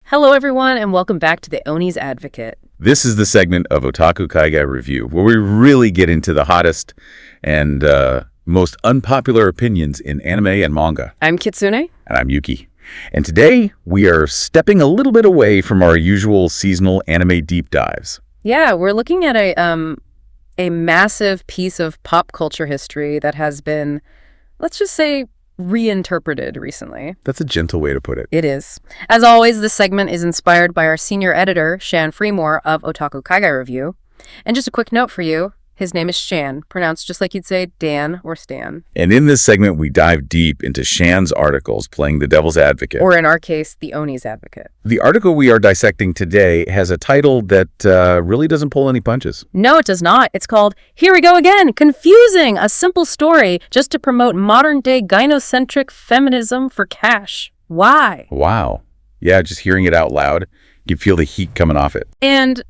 Hello, everyone, and welcome back to the Oni's Advocate. This is the segment of Otaku Kaigai Review, where we really get into the hottest and most unpopular opinions in anime and manga. I'm Katsune. And I'm Yuki. And today, we are stepping a little bit away from our usual seasonal anime deep dives. Yeah, we're looking at a massive piece of pop culture history that has been, let's just say, reinterpreted recently. That's a gentle way to put it. It is. As always, this segment is inspired by our senior editor, Shan of Otaku Kaigai Review. And just a quick note for you, his name is Shan, pronounced just like you'd say Dan or Stan. And in this segment, we dive deep into Shan's articles playing the devil's advocate. Or in our case, the Oni's Advocate. The article we are dissecting today has a title that really doesn't pull any punches. No, it does not. It's called, Here We Go Again, Confusing, a Simple Story Just to Promote Modern-Day Gynocentric Feminism for Cash. Why? Wow. Yeah, just hearing it out loud, you feel the heat coming off it. And,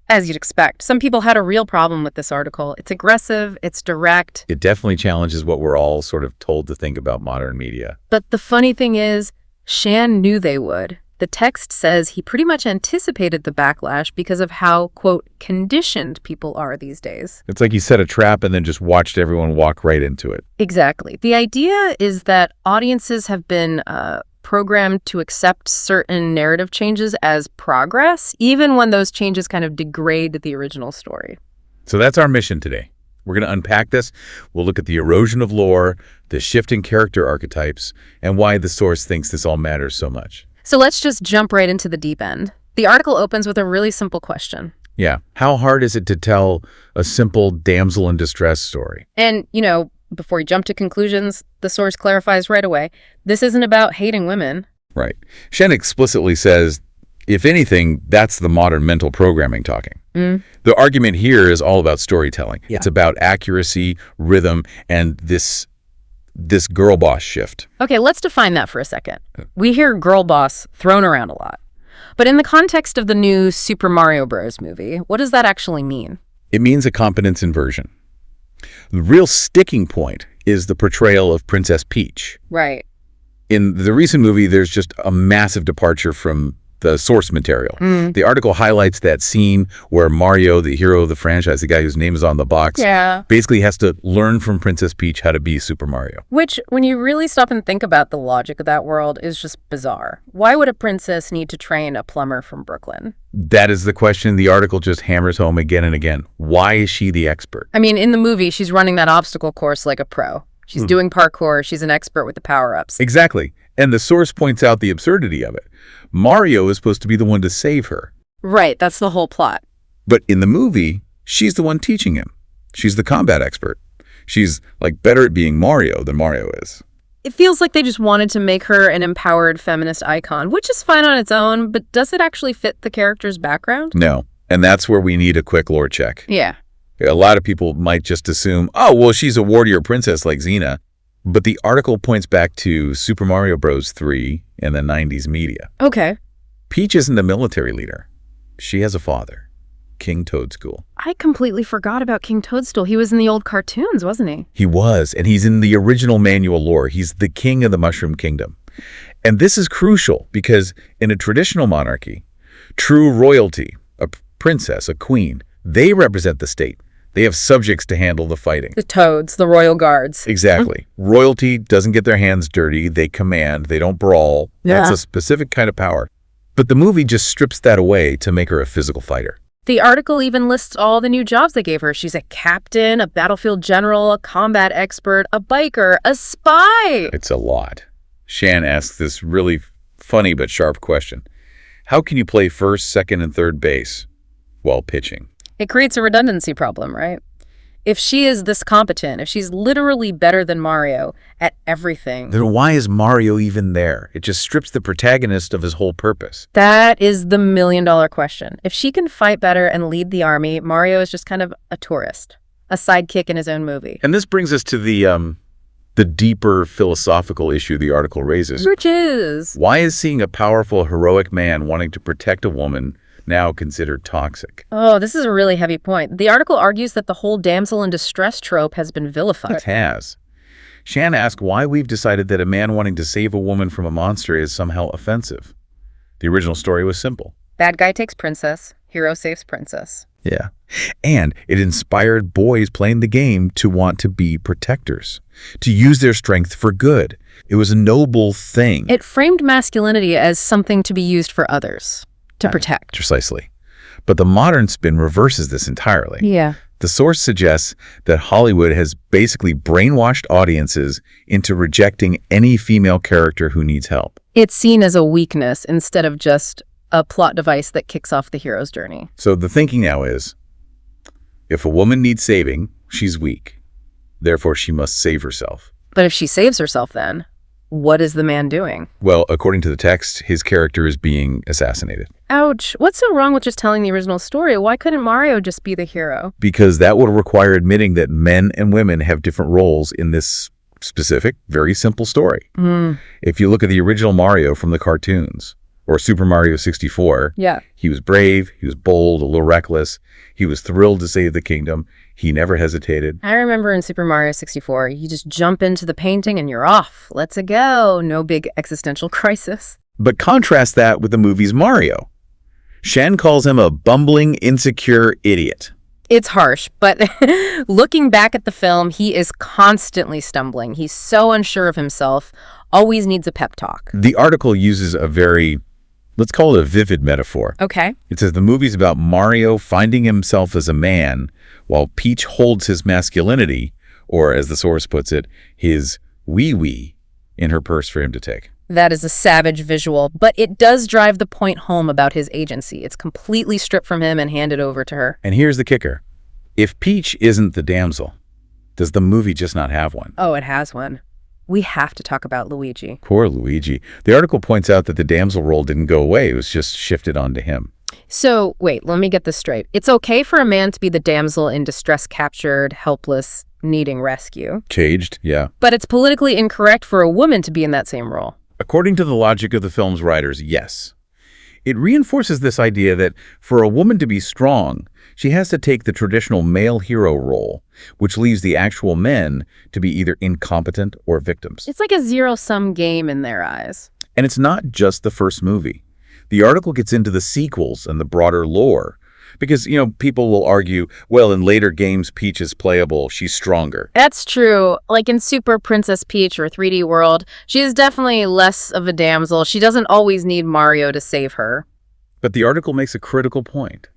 as you'd expect, some people had a real problem with this article. It's aggressive, it's direct. It definitely challenges what we're all sort of told to think about modern media. But the funny thing is, Shan knew they would. The text says he pretty much anticipated the backlash because of how, quote, conditioned people are these days. It's like he set a trap and then just watched everyone walk right into it. Exactly. The idea is that audiences have been programmed to accept certain narrative changes as progress, even when those changes kind of degrade the original story. So that's our mission today. We're going to unpack this. We'll look at the erosion of lore, the shifting character archetypes, and why the source thinks this all matters so much. So let's just jump right into the deep end. The article opens with a really simple question. Yeah. How hard is it to tell a simple damsel in distress story? And, before you jump to conclusions, the source clarifies right away, this isn't about hating women. Right. Shen explicitly says, if anything, that's the modern mental programming talking. The argument here is all about storytelling. Yeah. It's about accuracy, rhythm, and this girl boss shift. Okay, let's define that for a second. We hear girl boss thrown around a lot. But in the context of the new Super Mario Bros. Movie, what does that actually mean? It means a competence inversion. The real sticking point is the portrayal of Princess Peach. Right. In the recent movie, there's just a massive departure from the source material. The article highlights that scene where Mario, the hero of the franchise, the guy whose name is on the box, basically has to learn from Princess Peach how to be Super Mario. Which, when you really stop and think about the logic of that world, is just bizarre. Why would a princess need to train a plumber from Brooklyn? That is the question the article just hammers home again and again. Why is she the expert? I mean, in the movie, she's running that obstacle course like a pro. She's doing parkour. She's an expert with the power-ups. Exactly. And the source points out the absurdity of it. Mario is supposed to be the one to save her. Right, that's the whole plot. But in the movie, she's the one teaching him. She's the combat expert. She's, better at being Mario than Mario is. It feels like they just wanted to make her an empowered feminist icon, which is fine on its own, but does it actually fit the character's background? No, and that's where we need a quick lore check. Yeah. A lot of people might just assume, oh, well, she's a warrior princess like Xena. But the article points back to Super Mario Bros. 3 in the 90s media. Okay. Peach isn't a military leader. She has a father, King Toadstool. I completely forgot about King Toadstool. He was in the old cartoons, wasn't he? He was, and he's in the original manual lore. He's the king of the Mushroom Kingdom. And this is crucial because in a traditional monarchy, true royalty, a princess, a queen, they represent the state. They have subjects to handle the fighting. The toads, the royal guards. Exactly. Royalty doesn't get their hands dirty. They command. They don't brawl. Yeah. That's a specific kind of power. But the movie just strips that away to make her a physical fighter. The article even lists all the new jobs they gave her. She's a captain, a battlefield general, a combat expert, a biker, a spy. It's a lot. Shan asks this really funny but sharp question. How can you play first, second, and third base while pitching? It creates a redundancy problem, right? If she is this competent, if she's literally better than Mario at everything, then why is Mario even there? It just strips the protagonist of his whole purpose. That is the million-dollar question. If she can fight better and lead the army, Mario is just kind of a tourist, a sidekick in his own movie. And this brings us to the deeper philosophical issue the article raises. Which is? Why is seeing a powerful, heroic man wanting to protect a woman now considered toxic? Oh, this is a really heavy point. The article argues that the whole damsel in distress trope has been vilified. It has. Shan asked why we've decided that a man wanting to save a woman from a monster is somehow offensive. The original story was simple. Bad guy takes princess, hero saves princess. Yeah. And it inspired boys playing the game to want to be protectors, to use their strength for good. It was a noble thing. It framed masculinity as something to be used for others, to protect. Precisely. But the modern spin reverses this entirely. Yeah. The source suggests that Hollywood has basically brainwashed audiences into rejecting any female character who needs help. It's seen as a weakness instead of just a plot device that kicks off the hero's journey. So the thinking now is, if a woman needs saving, she's weak. Therefore, she must save herself. But if she saves herself then, what is the man doing? Well, according to the text, his character is being assassinated. Ouch. What's so wrong with just telling the original story? Why couldn't Mario just be the hero? Because that would require admitting that men and women have different roles in this specific, very simple story. If you look at the original Mario from the cartoons, or Super Mario 64, he was brave, he was bold, a little reckless, he was thrilled to save the kingdom, he never hesitated. I remember in Super Mario 64, you just jump into the painting and you're off. Let's go. No big existential crisis. But contrast that with the movie's Mario. Shan calls him a bumbling, insecure idiot. It's harsh, but looking back at the film, he is constantly stumbling. He's so unsure of himself, always needs a pep talk. The article uses a very, let's call it a vivid metaphor. Okay. It says the movie's about Mario finding himself as a man, while Peach holds his masculinity, or as the source puts it, his wee-wee, in her purse for him to take. That is a savage visual, but it does drive the point home about his agency. It's completely stripped from him and handed over to her. And here's the kicker. If Peach isn't the damsel, does the movie just not have one? Oh, it has one. We have to talk about Luigi. Poor Luigi. The article points out that the damsel role didn't go away. It was just shifted onto him. So, wait, let me get this straight. It's okay for a man to be the damsel in distress, captured, helpless, needing rescue. Caged, yeah. But it's politically incorrect for a woman to be in that same role. According to the logic of the film's writers, yes. It reinforces this idea that for a woman to be strong, she has to take the traditional male hero role, which leaves the actual men to be either incompetent or victims. It's like a zero-sum game in their eyes. And it's not just the first movie. The article gets into the sequels and the broader lore. Because, people will argue, well, in later games, Peach is playable, she's stronger. That's true. Like in Super Princess Peach or 3D World, she is definitely less of a damsel. She doesn't always need Mario to save her. But the article makes a critical point.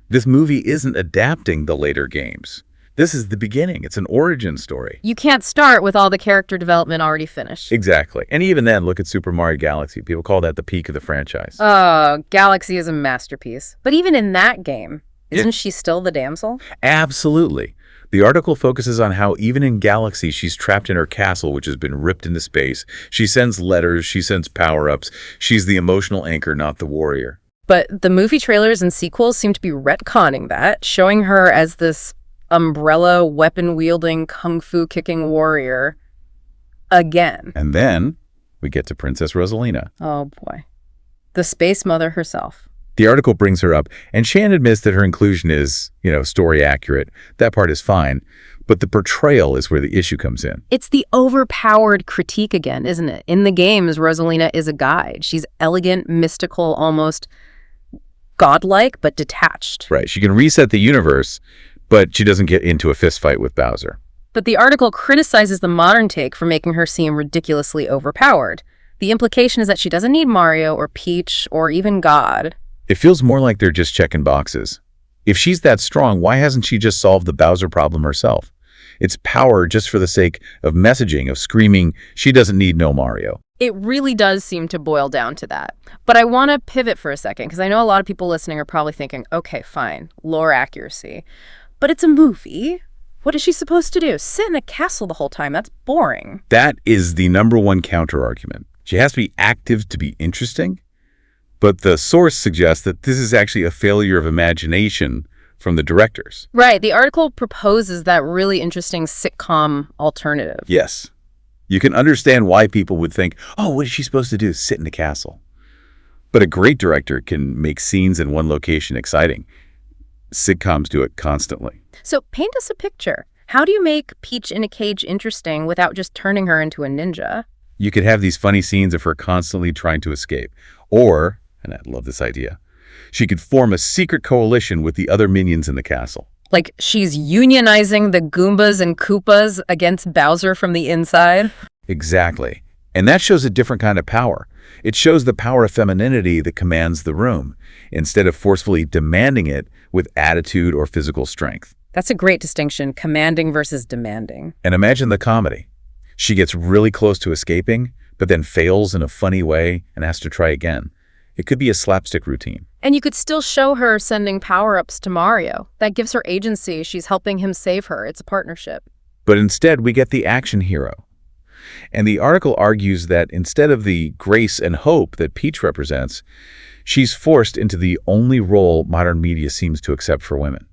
This movie isn't adapting the later games. This is the beginning. It's an origin story. You can't start with all the character development already finished. Exactly. And even then, look at Super Mario Galaxy. People call that the peak of the franchise. Oh, Galaxy is a masterpiece. But even in that game, isn't she still the damsel? Absolutely. The article focuses on how even in Galaxy, she's trapped in her castle, which has been ripped into space. She sends letters. She sends power-ups. She's the emotional anchor, not the warrior. But the movie trailers and sequels seem to be retconning that, showing her as this umbrella, weapon-wielding, kung fu-kicking warrior again. And then we get to Princess Rosalina. Oh, boy. The space mother herself. The article brings her up, and Shan admits that her inclusion is, story accurate. That part is fine. But the portrayal is where the issue comes in. It's the overpowered critique again, isn't it? In the games, Rosalina is a guide. She's elegant, mystical, almost godlike, but detached. Right. She can reset the universe, but she doesn't get into a fistfight with Bowser. But the article criticizes the modern take for making her seem ridiculously overpowered. The implication is that she doesn't need Mario or Peach or even God. It feels more like they're just checking boxes. If she's that strong, why hasn't she just solved the Bowser problem herself? It's power just for the sake of messaging, of screaming, she doesn't need no Mario. It really does seem to boil down to that. But I want to pivot for a second, because I know a lot of people listening are probably thinking, okay, fine, lore accuracy. But it's a movie. What is she supposed to do? Sit in a castle the whole time? That's boring. That is the number one counter-argument. She has to be active to be interesting. But the source suggests that this is actually a failure of imagination from the directors. Right. The article proposes that really interesting sitcom alternative. Yes. You can understand why people would think, oh, what is she supposed to do? Sit in a castle. But a great director can make scenes in one location exciting. Sitcoms do it constantly. So paint us a picture. How do you make Peach in a cage interesting without just turning her into a ninja? You could have these funny scenes of her constantly trying to escape. Or, and I love this idea, she could form a secret coalition with the other minions in the castle. Like she's unionizing the Goombas and Koopas against Bowser from the inside. Exactly. And that shows a different kind of power. It shows the power of femininity that commands the room, instead of forcefully demanding it with attitude or physical strength. That's a great distinction, commanding versus demanding. And imagine the comedy. She gets really close to escaping, but then fails in a funny way and has to try again. It could be a slapstick routine. And you could still show her sending power-ups to Mario. That gives her agency. She's helping him save her. It's a partnership. But instead, we get the action hero. And the article argues that instead of the grace and hope that Peach represents, she's forced into the only role modern media seems to accept for women.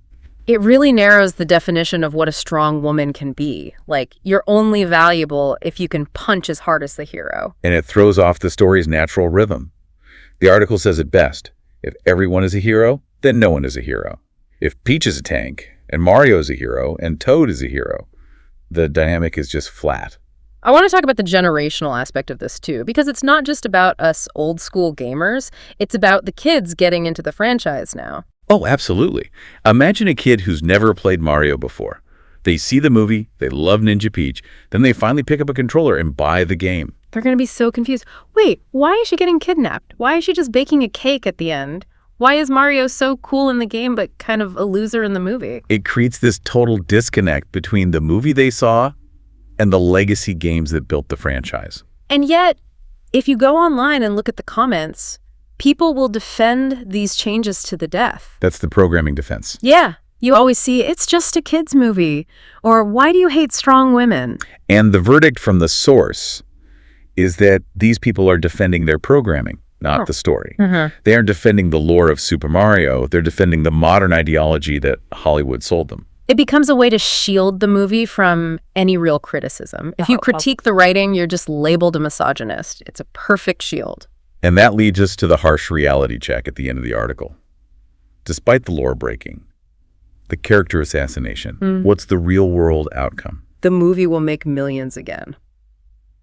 It really narrows the definition of what a strong woman can be. Like, you're only valuable if you can punch as hard as the hero. And it throws off the story's natural rhythm. The article says it best. If everyone is a hero, then no one is a hero. If Peach is a tank, and Mario is a hero, and Toad is a hero, the dynamic is just flat. I want to talk about the generational aspect of this too, because it's not just about us old school gamers, it's about the kids getting into the franchise now. Oh, absolutely. Imagine a kid who's never played Mario before. They see the movie, they love Ninja Peach, then they finally pick up a controller and buy the game. They're going to be so confused. Wait, why is she getting kidnapped? Why is she just baking a cake at the end? Why is Mario so cool in the game but kind of a loser in the movie? It creates this total disconnect between the movie they saw and the legacy games that built the franchise. And yet, if you go online and look at the comments, people will defend these changes to the death. That's the programming defense. Yeah. You always see, it's just a kid's movie, or why do you hate strong women? And the verdict from the source is that these people are defending their programming, not the story. They aren't defending the lore of Super Mario. They're defending the modern ideology that Hollywood sold them. It becomes a way to shield the movie from any real criticism. If you critique the writing, you're just labeled a misogynist. It's a perfect shield. And that leads us to the harsh reality check at the end of the article. Despite the lore breaking, the character assassination, what's the real world outcome? The movie will make millions again.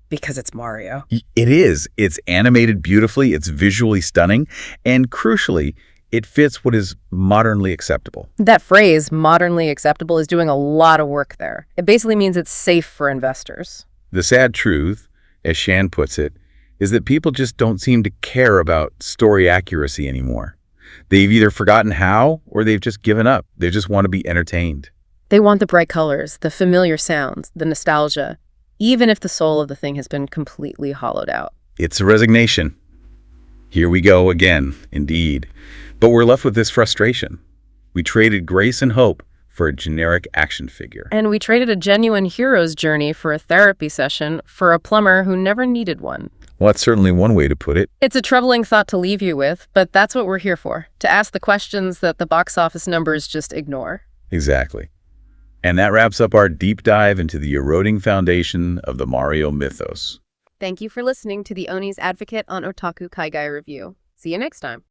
Because it's Mario. It is. It's animated beautifully, it's visually stunning, and crucially, it fits what is modernly acceptable. That phrase, modernly acceptable, is doing a lot of work there. It basically means it's safe for investors. The sad truth, as Shan puts it, is that people just don't seem to care about story accuracy anymore. They've either forgotten how or they've just given up. They just want to be entertained. They want the bright colors, the familiar sounds, the nostalgia, even if the soul of the thing has been completely hollowed out. It's a resignation. Here we go again, indeed. But we're left with this frustration. We traded grace and hope for a generic action figure. And we traded a genuine hero's journey for a therapy session for a plumber who never needed one. Well, that's certainly one way to put it. It's a troubling thought to leave you with, but that's what we're here for, to ask the questions that the box office numbers just ignore. Exactly. And that wraps up our deep dive into the eroding foundation of the Mario mythos. Thank you for listening to the Oni's Advocate on Otaku Kaigai Review. See you next time.